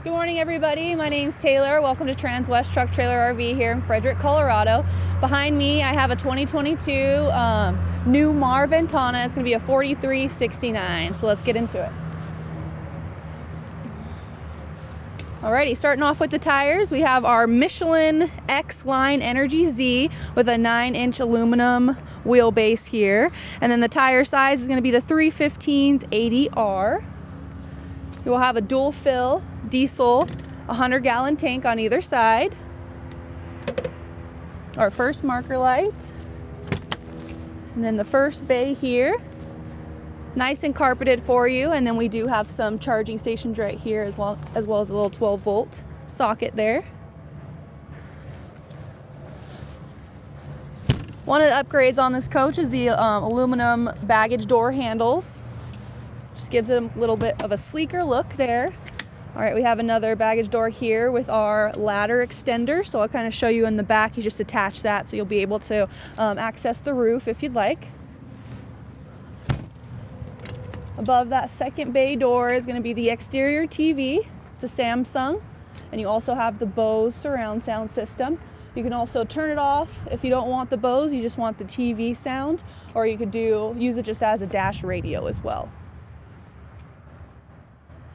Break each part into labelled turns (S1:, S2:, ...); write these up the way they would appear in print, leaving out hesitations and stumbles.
S1: Good morning, everybody. My name's Taylor. Welcome to Transwest Truck Trailer RV here in Frederick, Colorado. Behind me, I have a 2022 Newmar Ventana. It's going to be a 4369. So let's get into it. Alrighty, starting off with the tires, we have our Michelin X-Line Energy Z with a 9-inch aluminum wheelbase here. And then the tire size is going to be the 315s 80R. You will have a dual fill diesel 100-gallon tank on either side. Our first marker light. And then the first bay here. Nice and carpeted for you. And then we do have some charging stations right here as well as a little 12-volt socket there. One of the upgrades on this coach is the aluminum baggage door handles. Just gives it a little bit of a sleeker look there. All right, we have another baggage door here with our ladder extender. So I'll kind of show you in the back. You just attach that so you'll be able to access the roof if you'd like. Above that second bay door is going to be the exterior TV. It's a Samsung. And you also have the Bose surround sound system. You can also turn it off if you don't want the Bose, you just want the TV sound, or you could use it just as a dash radio as well.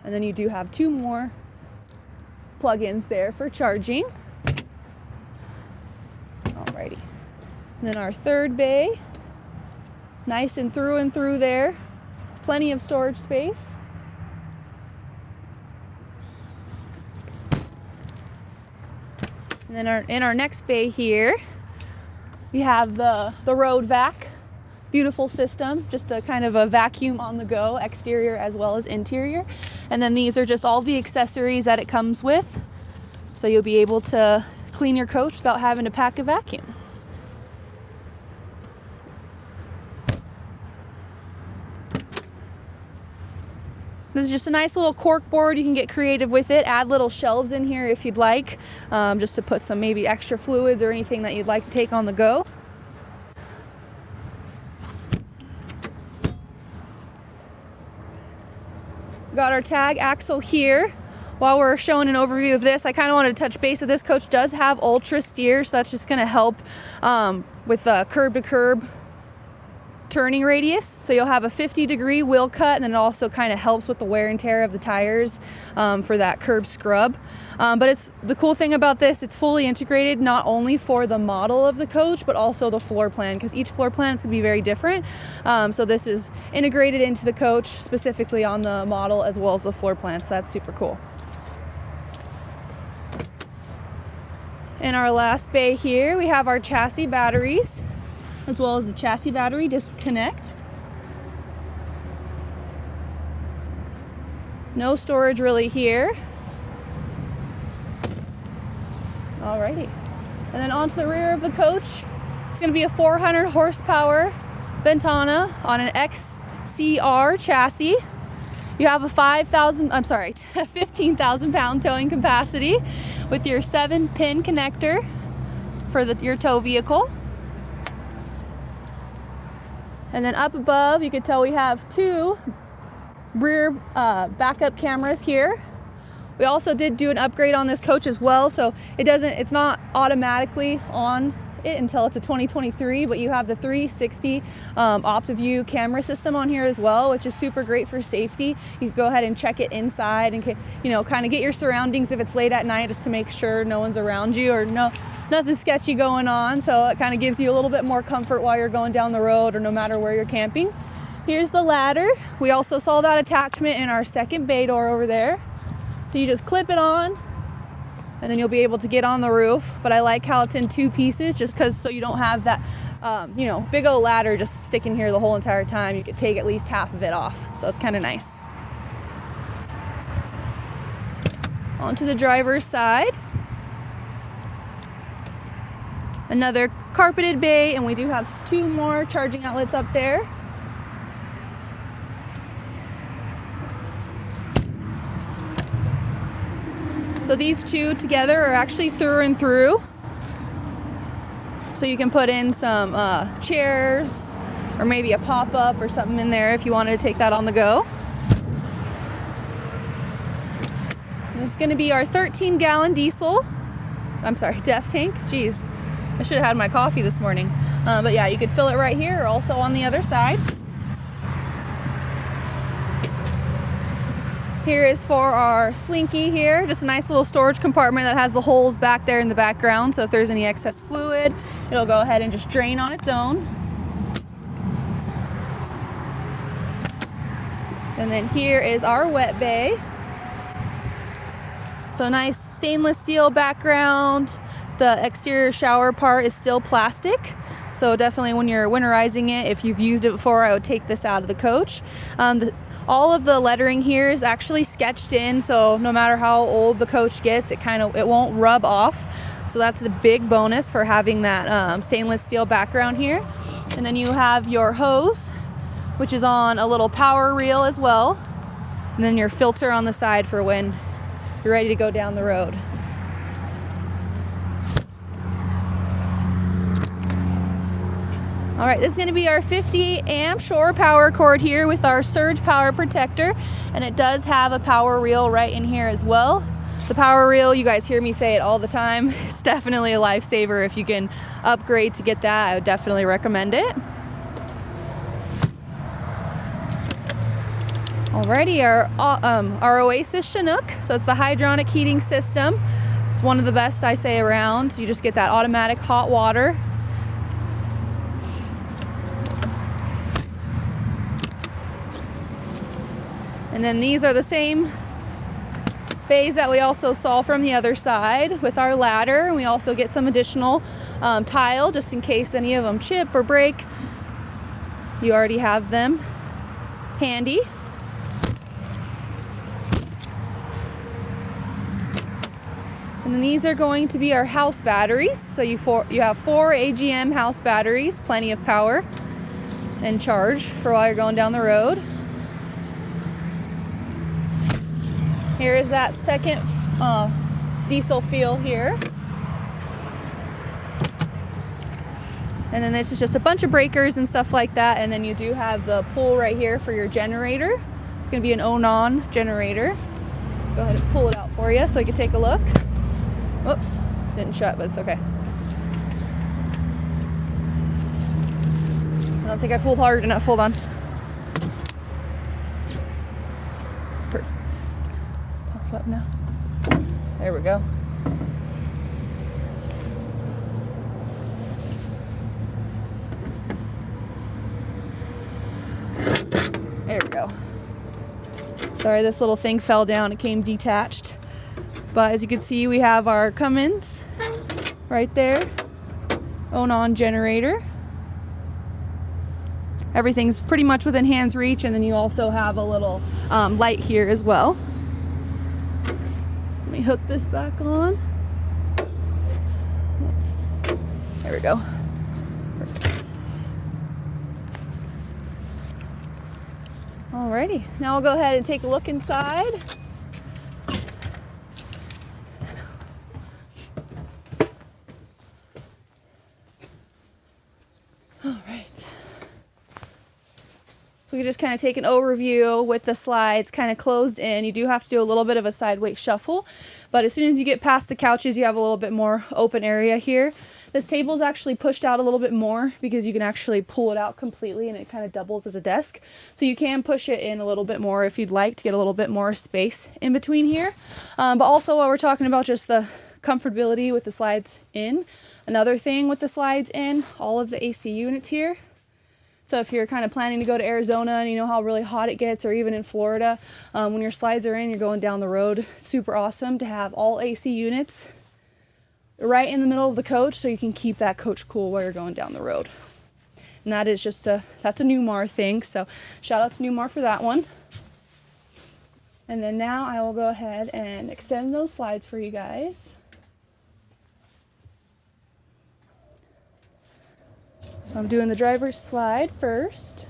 S1: And then you do have two more plug-ins there for charging. Alrighty. And then our third bay, nice and through there. Plenty of storage space. And then in our next bay here, we have the road vac. Beautiful system, just a kind of a vacuum on the go, exterior as well as interior. And then these are just all the accessories that it comes with. So you'll be able to clean your coach without having to pack a vacuum. This is just a nice little cork board. You can get creative with it. Add little shelves in here if you'd like, just to put some maybe extra fluids or anything that you'd like to take on the go. Got our tag axle here. While we're showing an overview of this, I kind of wanted to touch base that this coach does have ultra steer, so that's just going to help with curb to curb turning radius. So you'll have a 50-degree wheel cut, and then it also kind of helps with the wear and tear of the tires for that curb scrub. But it's the cool thing about this, it's fully integrated not only for the model of the coach, but also the floor plan, because each floor plan is going to be very different. So this is integrated into the coach specifically on the model as well as the floor plan, so that's super cool. In our last bay here, we have our chassis batteries, as well as the chassis battery disconnect. No storage really here. Alrighty. And then onto the rear of the coach. It's going to be a 400 horsepower Ventana on an XCR chassis. You have a 15,000 pound towing capacity with your 7-pin connector for your tow vehicle. And then up above, you can tell we have two rear backup cameras here. We also did do an upgrade on this coach as well, so it's not automatically on it until it's a 2023, but you have the 360 OptiView camera system on here as well, which is super great for safety. You can go ahead and check it inside and kind of get your surroundings if it's late at night, just to make sure no one's around you or nothing sketchy going on. So it kind of gives you a little bit more comfort while you're going down the road or no matter where you're camping. Here's the ladder. We also saw that attachment in our second bay door over there. So you just clip it on and then you'll be able to get on the roof. But I like how it's in two pieces, just because so you don't have that big old ladder just sticking here the whole entire time. You could take at least half of it off, so it's kind of nice. Onto the driver's side. Another carpeted bay, and we do have two more charging outlets up there. So these two together are actually through and through. So you can put in some chairs or maybe a pop-up or something in there if you wanted to take that on the go. And This is going to be our 13-gallon diesel. I'm sorry, DEF tank. Jeez, I should have had my coffee this morning. But yeah, you could fill it right here or also on the other side. Here is for our slinky here, just a nice little storage compartment that has the holes back there in the background. So if there's any excess fluid, it'll go ahead and just drain on its own. And then here is our wet bay. So nice stainless steel background. The exterior shower part is still plastic. So definitely when you're winterizing it, if you've used it before, I would take this out of the coach. All of the lettering here is actually sketched in, so no matter how old the coach gets, it won't rub off. So that's the big bonus for having that stainless steel background here. And then you have your hose, which is on a little power reel as well. And then your filter on the side for when you're ready to go down the road. All right, this is going to be our 50 amp shore power cord here with our surge power protector, and it does have a power reel right in here as well. The power reel, you guys hear me say it all the time, it's definitely a lifesaver. If you can upgrade to get that, I would definitely recommend it. Alrighty, our Oasis Chinook, so it's the hydronic heating system. It's one of the best I say around. You just get that automatic hot water. And then these are the same bays that we also saw from the other side with our ladder. And we also get some additional tile just in case any of them chip or break. You already have them handy. And then these are going to be our house batteries. So you have 4 AGM house batteries, plenty of power and charge for while you're going down the road. Here is that second diesel fuel here. And then this is just a bunch of breakers and stuff like that. And then you do have the pull right here for your generator. It's going to be an Onan generator. Go ahead and pull it out for you so you can take a look. Whoops, didn't shut, but it's okay. I don't think I pulled hard enough. Hold on. Perfect. Pop up now. There we go. There we go. Sorry, this little thing fell down. It came detached. But as you can see, we have our Cummins right there. Onan generator. Everything's pretty much within hand's reach, and then you also have a little light here as well. Let me hook this back on. Oops. There we go. Perfect. Alrighty, now we'll go ahead and take a look inside. So we can just kind of take an overview with the slides kind of closed in. You do have to do a little bit of a sideways shuffle, but as soon as you get past the couches, you have a little bit more open area here. This table is actually pushed out a little bit more because you can actually pull it out completely and it kind of doubles as a desk. So you can push it in a little bit more if you'd like to get a little bit more space in between here. But also while we're talking about just the comfortability with the slides in, another thing with the slides in, all of the AC units here. So if you're kind of planning to go to Arizona and you know how really hot it gets, or even in Florida, when your slides are in, you're going down the road, it's super awesome to have all AC units right in the middle of the coach so you can keep that coach cool while you're going down the road. And that is just that's a Newmar thing, so shout out to Newmar for that one. And then now I will go ahead and extend those slides for you guys. So I'm doing the driver's slide first.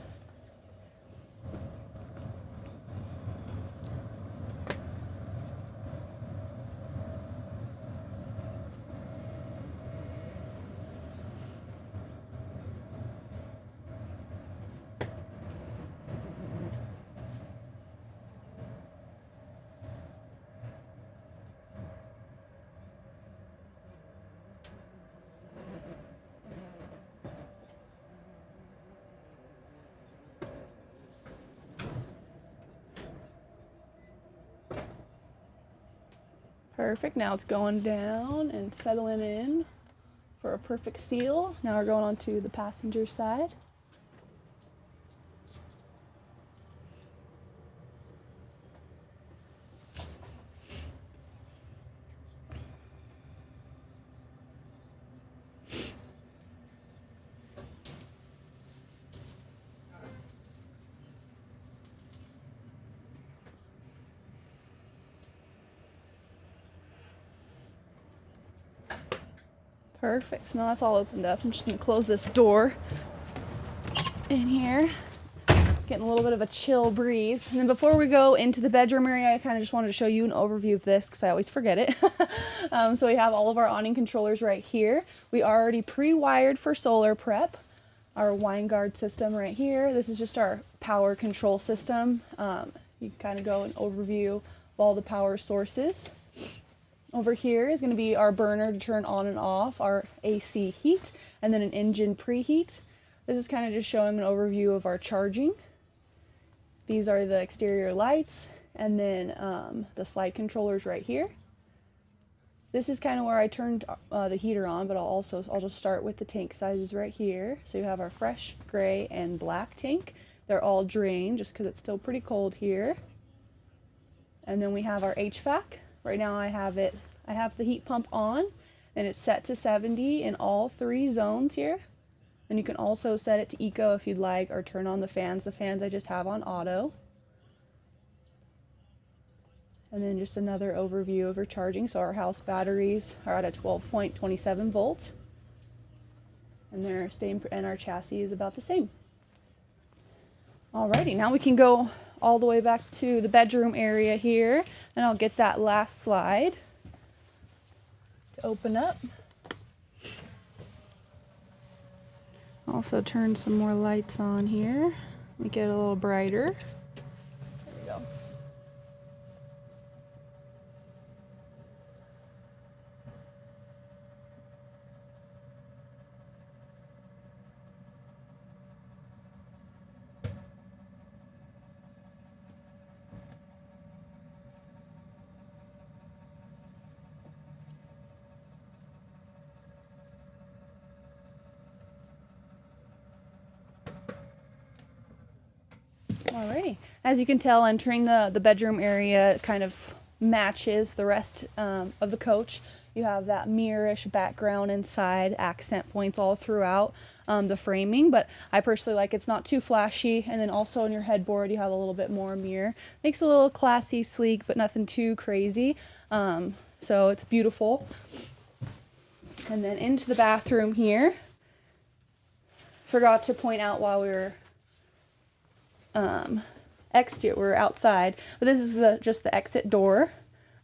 S1: Perfect. Now it's going down and settling in for a perfect seal. Now we're going on to the passenger side. Perfect. So now that's all opened up. I'm just going to close this door in here. Getting a little bit of a chill breeze. And then before we go into the bedroom area, I kind of just wanted to show you an overview of this because I always forget it. So we have all of our awning controllers right here. We already pre-wired for solar prep. Our wine guard system right here. This is just our power control system. You can kind of go an overview of all the power sources. Over here is going to be our burner to turn on and off our AC heat, and then an engine preheat. This is kind of just showing an overview of our charging. These are the exterior lights, and then the slide controllers right here. This is kind of where I turned the heater on, but I'll just start with the tank sizes right here. So you have our fresh gray and black tank. They're all drained just because it's still pretty cold here. And then we have our HVAC. Right now I have the heat pump on, and it's set to 70 in all 3 zones here. And you can also set it to eco if you'd like, or turn on the fans. The fans I just have on auto. And then just another overview of our charging. So our house batteries are at a 12.27 volts. And they're same, and our chassis is about the same. Alrighty, now we can go all the way back to the bedroom area here, and I'll get that last slide to open up. Also turn some more lights on here, make it a little brighter. There we go. Alrighty, as you can tell, entering the bedroom area kind of matches the rest of the coach. You have that mirrorish background inside, accent points all throughout the framing, but I personally like it's not too flashy. And then also on your headboard you have a little bit more mirror. Makes it a little classy, sleek, but nothing too crazy. So it's beautiful. And then into the bathroom here. Forgot to point out while we were we're outside, but this is just the exit door.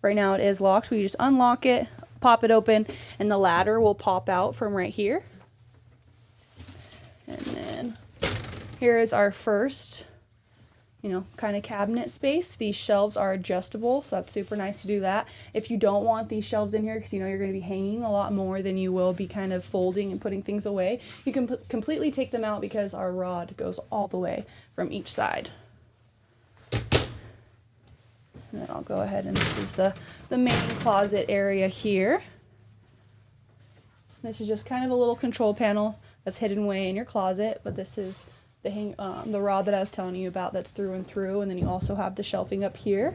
S1: Right now it is locked. We just unlock it, pop it open, and the ladder will pop out from right here. And then here is our first, kind of cabinet space. These shelves are adjustable, so that's super nice to do that. If you don't want these shelves in here because you're going to be hanging a lot more than you will be kind of folding and putting things away, you can completely take them out because our rod goes all the way from each side. And then I'll go ahead, and this is the main closet area here. This is just kind of a little control panel that's hidden away in your closet, but this is the rod that I was telling you about that's through and through, and then you also have the shelving up here.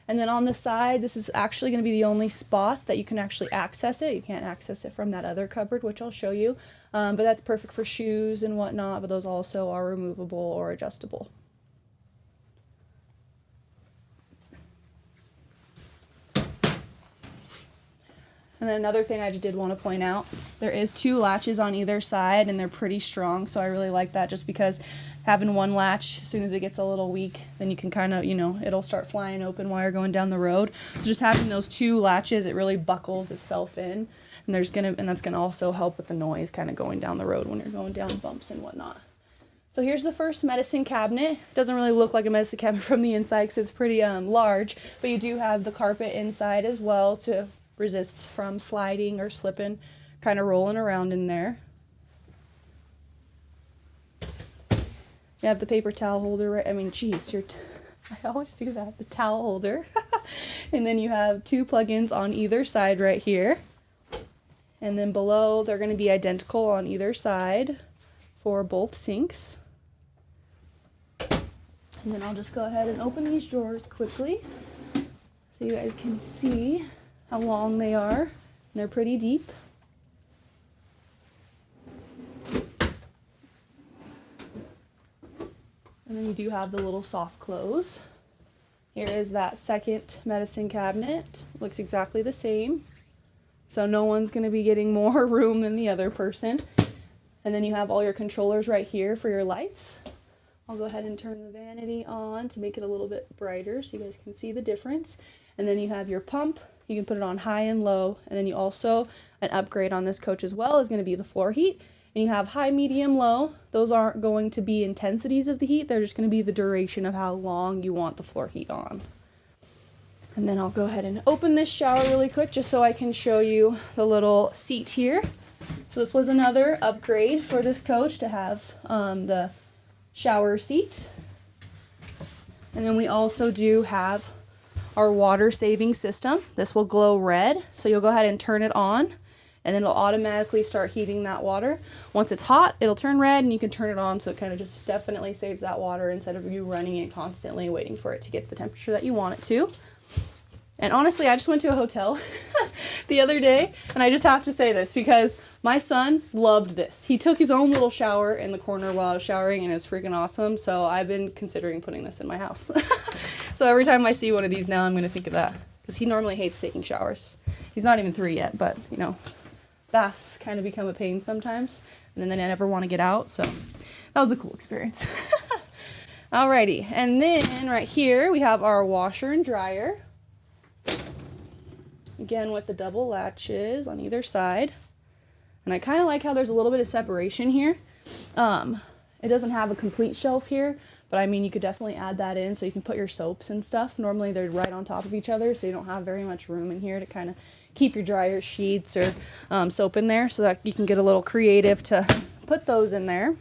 S1: And then on the side, this is actually going to be the only spot that you can actually access it. You can't access it from that other cupboard, which I'll show you, but that's perfect for shoes and whatnot, but those also are removable or adjustable. And then another thing I just did want to point out, there is 2 latches on either side, and they're pretty strong, so I really like that just because having one latch, as soon as it gets a little weak, then you can kind of, it'll start flying open while you're going down the road. So just having those 2 latches, it really buckles itself in, and that's gonna also help with the noise kind of going down the road when you're going down bumps and whatnot. So here's the first medicine cabinet. It doesn't really look like a medicine cabinet from the inside because it's pretty large, but you do have the carpet inside as well to resist from sliding or slipping, kind of rolling around in there. You have the paper towel holder, right? I mean, geez, I always do that, the towel holder. And then you have 2 plugins on either side right here. And then below, they're going to be identical on either side for both sinks. And then I'll just go ahead and open these drawers quickly so you guys can see how long they are. And they're pretty deep. And then you do have the little soft close. Here is that second medicine cabinet. Looks exactly the same. So no one's going to be getting more room than the other person. And then you have all your controllers right here for your lights. I'll go ahead and turn the vanity on to make it a little bit brighter so you guys can see the difference. And then you have your pump. You can put it on high and low. And then you also, an upgrade on this coach as well is going to be the floor heat. And you have high, medium, low. Those aren't going to be intensities of the heat. They're just going to be the duration of how long you want the floor heat on. And then I'll go ahead and open this shower really quick just so I can show you the little seat here. So this was another upgrade for this coach to have the shower seat. And then we also do have our water saving system. This will glow red. So you'll go ahead and turn it on and then it'll automatically start heating that water. Once it's hot, it'll turn red and you can turn it on. So it kind of just definitely saves that water instead of you running it constantly waiting for it to get the temperature that you want it to. And honestly, I just went to a hotel the other day, and I just have to say this because my son loved this. He took his own little shower in the corner while I was showering, and it was freaking awesome. So I've been considering putting this in my house. So every time I see one of these now, I'm going to think of that because he normally hates taking showers. He's not even 3 yet, but, you know, baths kind of become a pain sometimes, and then I never want to get out. So that was a cool experience. Alrighty, and then right here we have our washer and dryer. Again, with the double latches on either side. And I kind of like how there's a little bit of separation here. It doesn't have a complete shelf here, but I mean, you could definitely add that in so you can put your soaps and stuff. Normally they're right on top of each other, so you don't have very much room in here to kind of keep your dryer sheets or soap in there, so that you can get a little creative to put those in there.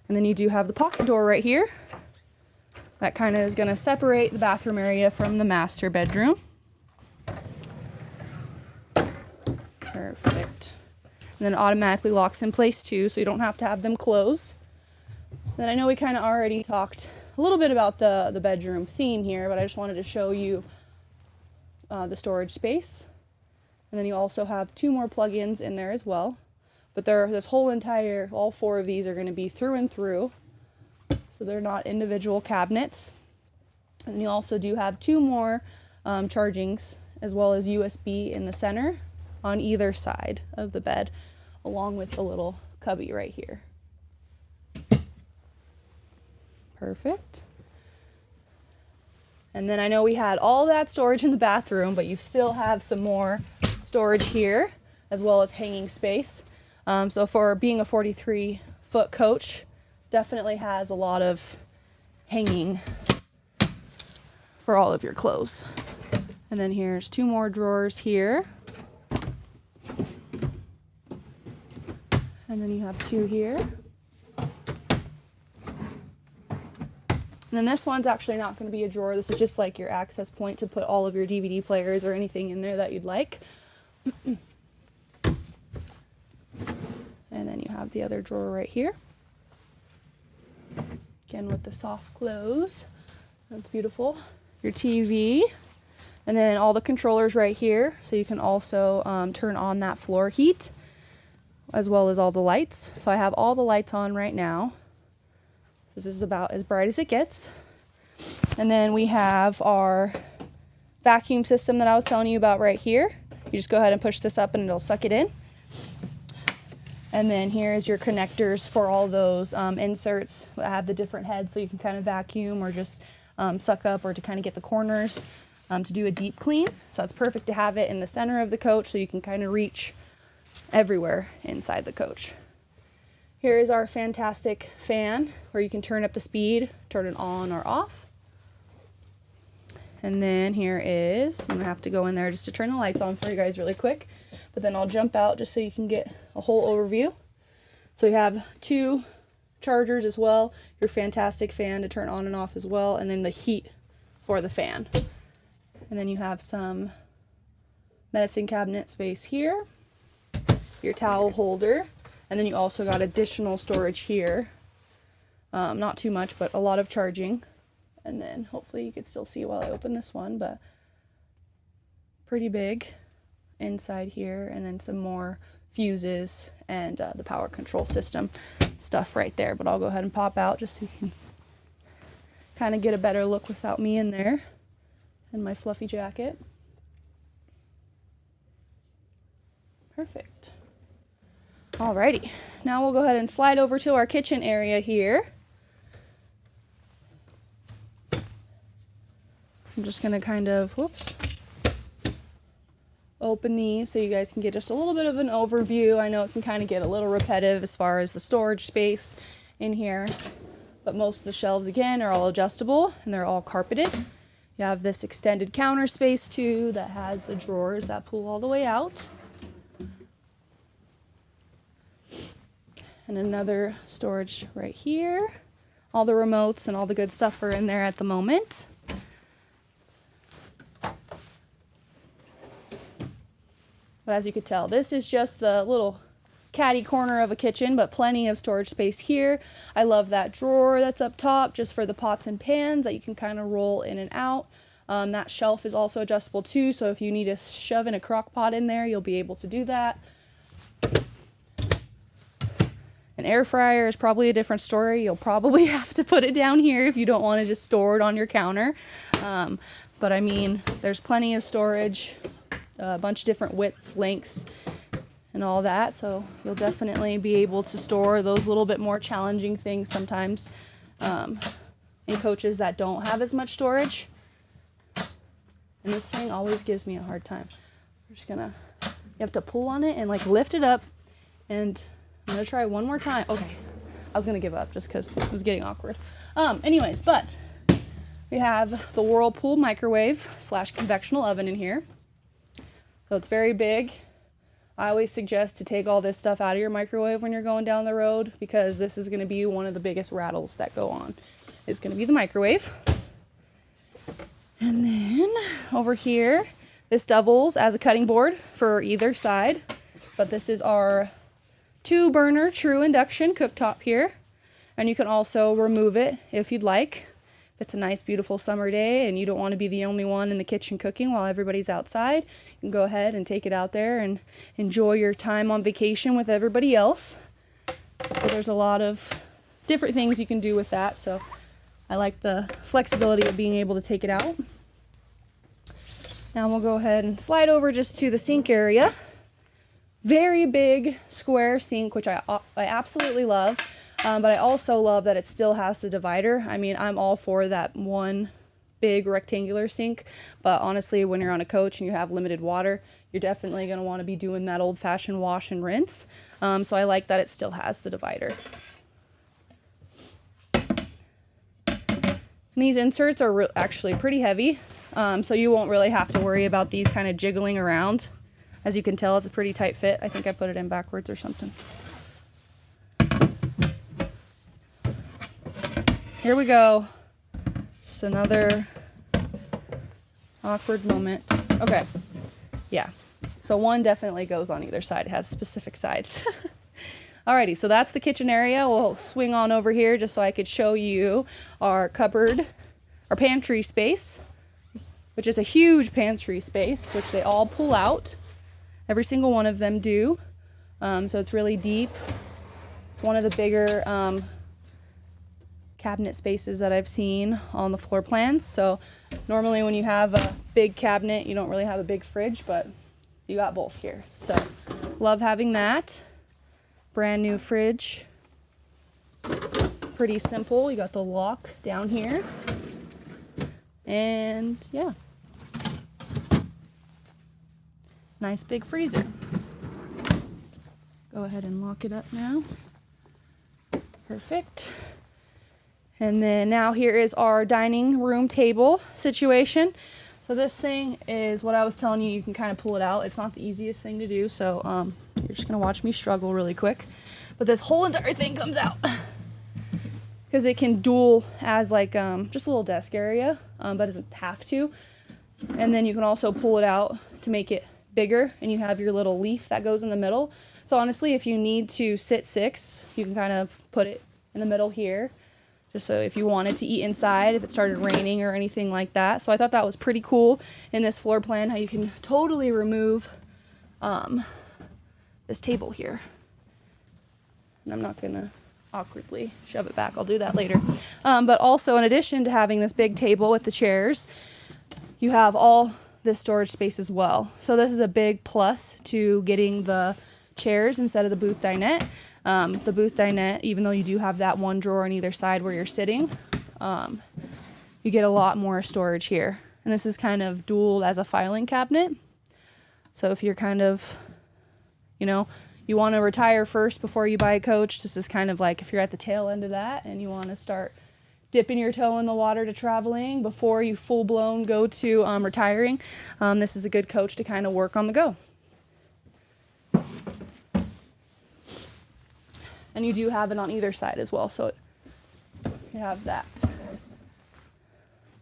S1: And then you do have the pocket door right here. That kind of is going to separate the bathroom area from the master bedroom. Perfect. And then it automatically locks in place too, so you don't have to have them closed. Then I know we kind of already talked a little bit about the bedroom theme here, but I just wanted to show you the storage space. And then you also have 2 more plugins in there as well. But this whole entire, all 4 of these are going to be through and through. So they're not individual cabinets. And you also do have 2 more chargings as well as USB in the center on either side of the bed, along with the little cubby right here. Perfect. And then I know we had all that storage in the bathroom, but you still have some more storage here, as well as hanging space. So for being a 43-foot coach, definitely has a lot of hanging for all of your clothes. And then here's 2 more drawers here. And then you have 2 here. And then this one's actually not going to be a drawer. This is just like your access point to put all of your DVD players or anything in there that you'd like. And then you have the other drawer right here. Again with the soft close. That's beautiful. Your TV. And then all the controllers right here. So you can also turn on that floor heat, as well as all the lights. So I have all the lights on right now. This is about as bright as it gets. And then we have our vacuum system that I was telling you about right here. You just go ahead and push this up and it'll suck it in. And then here's your connectors for all those inserts that have the different heads, so you can kind of vacuum or just suck up, or to kind of get the corners to do a deep clean. So it's perfect to have it in the center of the coach so you can kind of reach everywhere inside the coach. Here is our fantastic fan where you can turn up the speed, turn it on or off. And then here is, I'm going to have to go in there just to turn the lights on for you guys really quick, but then I'll jump out just so you can get a whole overview. So we have 2 chargers as well, your fantastic fan to turn on and off as well, and then the heat for the fan. And then you have some medicine cabinet space here, your towel holder, and then you also got additional storage here. Not too much, but a lot of charging. And then hopefully you could still see while I open this one, but pretty big inside here, and then some more fuses and the power control system stuff right there. But I'll go ahead and pop out just so you can kind of get a better look without me in there and my fluffy jacket. Perfect. Alrighty, now we'll go ahead and slide over to our kitchen area here. I'm just gonna kind of, open these so you guys can get just a little bit of an overview. I know it can kind of get a little repetitive as far as the storage space in here, but most of the shelves again are all adjustable and they're all carpeted. You have this extended counter space too that has the drawers that pull all the way out. And another storage right here. All the remotes and all the good stuff are in there at the moment. But as you could tell, this is just the little catty corner of a kitchen, but plenty of storage space here. I love that drawer that's up top just for the pots and pans that you can kind of roll in and out. That shelf is also adjustable too, so if you need to shove in a crock pot in there, you'll be able to do that. An air fryer is probably a different story. You'll probably have to put it down here if you don't want to just store it on your counter. But I mean, there's plenty of storage, a bunch of different widths, lengths, and all that. So you'll definitely be able to store those little bit more challenging things sometimes in coaches that don't have as much storage. And this thing always gives me a hard time. We're just gonna, you have to pull on it and like lift it up, and I'm gonna try one more time. Okay, I was gonna give up just because it was getting awkward. Anyways, but we have the Whirlpool microwave / convectional oven in here. So it's very big. I always suggest to take all this stuff out of your microwave when you're going down the road, because this is gonna be one of the biggest rattles that go on. It's gonna be the microwave. And then over here, this doubles as a cutting board for either side, but this is our 2-burner true induction cooktop here, and you can also remove it if you'd like. If it's a nice beautiful summer day and you don't want to be the only one in the kitchen cooking while everybody's outside, you can go ahead and take it out there and enjoy your time on vacation with everybody else. So there's a lot of different things you can do with that, so I like the flexibility of being able to take it out. Now we'll go ahead and slide over just to the sink area. Very big square sink, which I absolutely love, but I also love that it still has the divider. I mean, I'm all for that one big rectangular sink, but honestly, when you're on a coach and you have limited water, you're definitely going to want to be doing that old-fashioned wash and rinse. So I like that it still has the divider. And these inserts are actually pretty heavy, so you won't really have to worry about these kind of jiggling around. As you can tell, it's a pretty tight fit. I think I put it in backwards or something. Here we go. Just another awkward moment. Okay. Yeah. So one definitely goes on either side. It has specific sides. Alrighty, so that's the kitchen area. We'll swing on over here just so I could show you our cupboard, our pantry space, which is a huge pantry space, which they all pull out. Every single one of them do. So it's really deep. It's one of the bigger cabinet spaces that I've seen on the floor plans. So normally when you have a big cabinet, you don't really have a big fridge, but you got both here. So love having that. Brand new fridge. Pretty simple. You got the lock down here. And yeah. Nice big freezer. Go ahead and lock it up now. Perfect. And then now here is our dining room table situation. So this thing is what I was telling you, you can kind of pull it out. It's not the easiest thing to do, so you're just gonna watch me struggle really quick. But this whole entire thing comes out. because it can dual as like just a little desk area, but it doesn't have to. And then you can also pull it out to make it bigger, and you have your little leaf that goes in the middle. So honestly, if you need to sit 6, you can kind of put it in the middle here, just so if you wanted to eat inside, if it started raining or anything like that. So I thought that was pretty cool in this floor plan, how you can totally remove this table here. And I'm not gonna awkwardly shove it back, I'll do that later. But also, in addition to having this big table with the chairs, you have all this storage space as well. So this is a big plus to getting the chairs instead of the booth dinette. The booth dinette, even though you do have that one drawer on either side where you're sitting, you get a lot more storage here. And this is kind of dual as a filing cabinet. So if you're kind of, you know, you want to retire first before you buy a coach, this is kind of like if you're at the tail end of that and you want to start dipping your toe in the water to traveling before you full-blown go to retiring, this is a good coach to kind of work on the go. And you do have it on either side as well, so you have that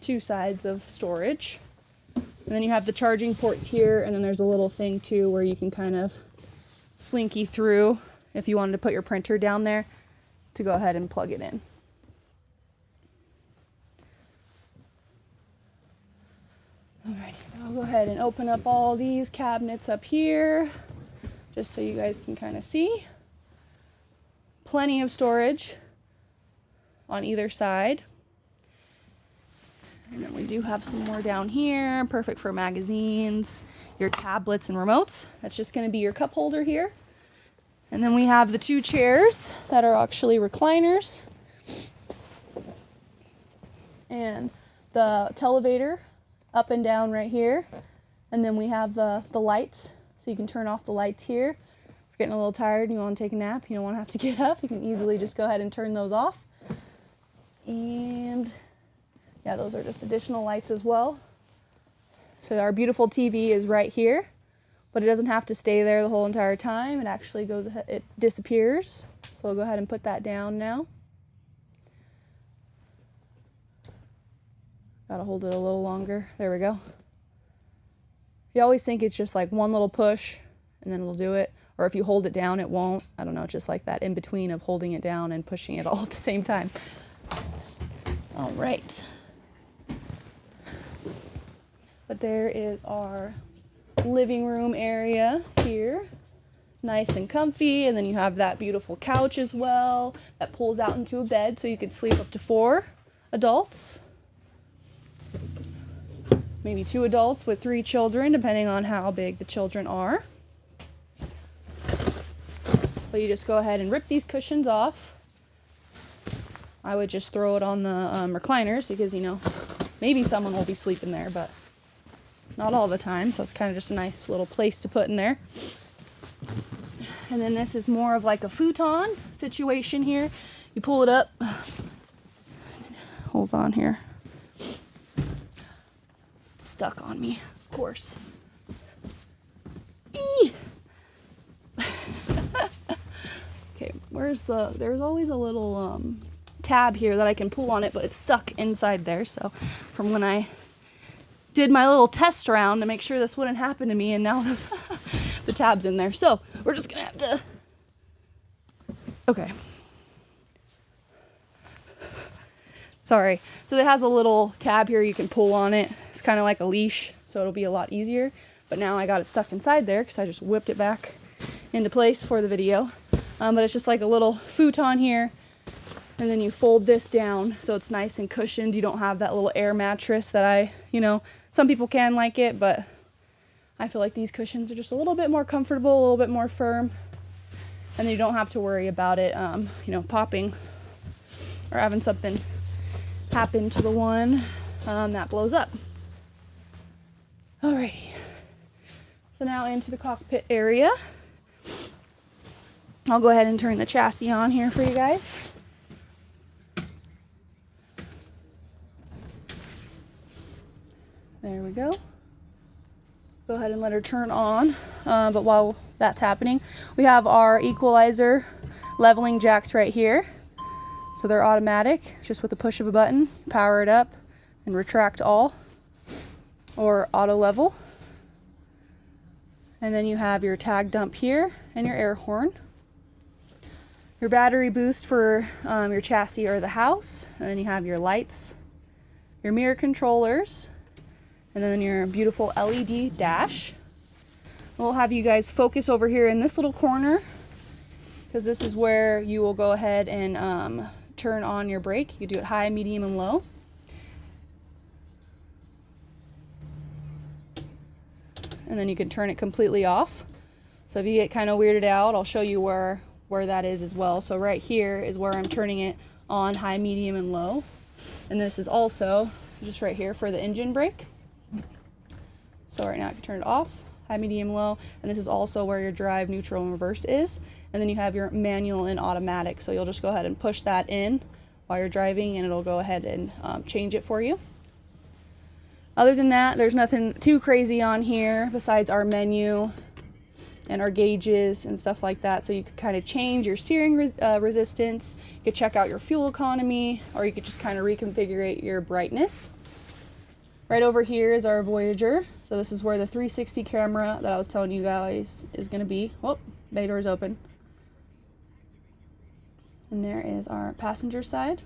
S1: 2 sides of storage. And then you have the charging ports here, and then there's a little thing too where you can kind of slinky through if you wanted to put your printer down there to go ahead and plug it in. Alrighty, I'll go ahead and open up all these cabinets up here just so you guys can kind of see. Plenty of storage on either side. And then we do have some more down here, perfect for magazines, your tablets and remotes. That's just going to be your cup holder here. And then we have the 2 chairs that are actually recliners. And the televator up and down right here. And then we have the lights, so you can turn off the lights here. If you're getting a little tired and you want to take a nap, you don't want to have to get up, you can easily just go ahead and turn those off. And yeah, those are just additional lights as well. So our beautiful TV is right here, but it doesn't have to stay there the whole entire time. It actually goes ahead, it disappears. So I'll go ahead and put that down now. Gotta hold it a little longer. There we go. You always think it's just like one little push and then it'll do it. Or if you hold it down, it won't. I don't know, it's just like that in between of holding it down and pushing it all at the same time. All right. But there is our living room area here. Nice and comfy. And then you have that beautiful couch as well that pulls out into a bed so you could sleep up to 4 adults. Maybe 2 adults with 3 children, depending on how big the children are. But you just go ahead and rip these cushions off. I would just throw it on the recliners because, you know, maybe someone will be sleeping there, but not all the time. So it's kind of just a nice little place to put in there. And then this is more of like a futon situation here. You pull it up. Hold on here. It's stuck on me, of course. Okay, there's always a little tab here that I can pull on it, but it's stuck inside there. So from when I did my little test round to make sure this wouldn't happen to me, and now the tab's in there. So we're just gonna have to, okay. Sorry. So it has a little tab here you can pull on it. It's kind of like a leash, so it'll be a lot easier. But now I got it stuck inside there because I just whipped it back into place for the video. But it's just like a little futon here. And then you fold this down so it's nice and cushioned. You don't have that little air mattress that some people can like it, but I feel like these cushions are just a little bit more comfortable, a little bit more firm. And then you don't have to worry about it, popping or having something happen to the one that blows up. Alrighty. So now into the cockpit area. I'll go ahead and turn the chassis on here for you guys. There we go. Go ahead and let her turn on. But while that's happening, we have our equalizer leveling jacks right here. So they're automatic, just with the push of a button, power it up and retract all, or auto level. And then you have your tag dump here and your air horn. Your battery boost for your chassis or the house. And then you have your lights, your mirror controllers, and then your beautiful LED dash. We'll have you guys focus over here in this little corner, because this is where you will go ahead and turn on your brake. You do it high, medium, and low. And then you can turn it completely off. So if you get kind of weirded out, I'll show you where that is as well. So right here is where I'm turning it on high, medium, and low. And this is also just right here for the engine brake. So right now I can turn it off, high, medium, low. And this is also where your drive, neutral, and reverse is. And then you have your manual and automatic. So you'll just go ahead and push that in while you're driving, and it'll go ahead and change it for you. Other than that, there's nothing too crazy on here besides our menu and our gauges and stuff like that. So you could kind of change your steering resistance. You could check out your fuel economy, or you could just kind of reconfigure your brightness. Right over here is our Voyager. So this is where the 360 camera that I was telling you guys is going to be. Whoop, bay door's open. And there is our passenger side,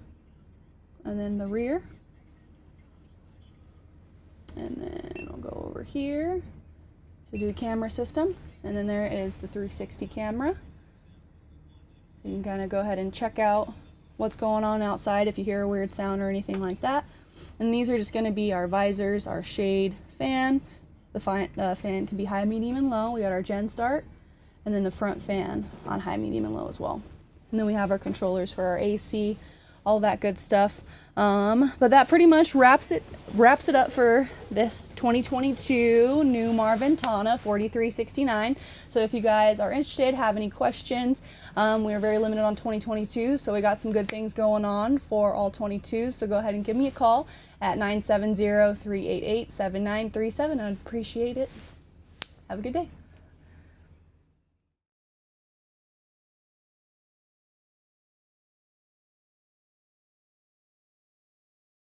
S1: and then the rear. And then we'll go over here to do the camera system. And then there is the 360 camera. So you can kind of go ahead and check out what's going on outside if you hear a weird sound or anything like that. And these are just going to be our visors, our shade, fan. The fan can be high, medium, and low. We got our gen start. And then the front fan on high, medium, and low as well. And then we have our controllers for our AC, all that good stuff. But that pretty much wraps it up for this 2022 Newmar Ventana 4369. So if you guys are interested, have any questions, we are very limited on 2022, so we got some good things going on for all 22s. So go ahead and give me a call at 970-388-7937. I'd appreciate it. Have a good day.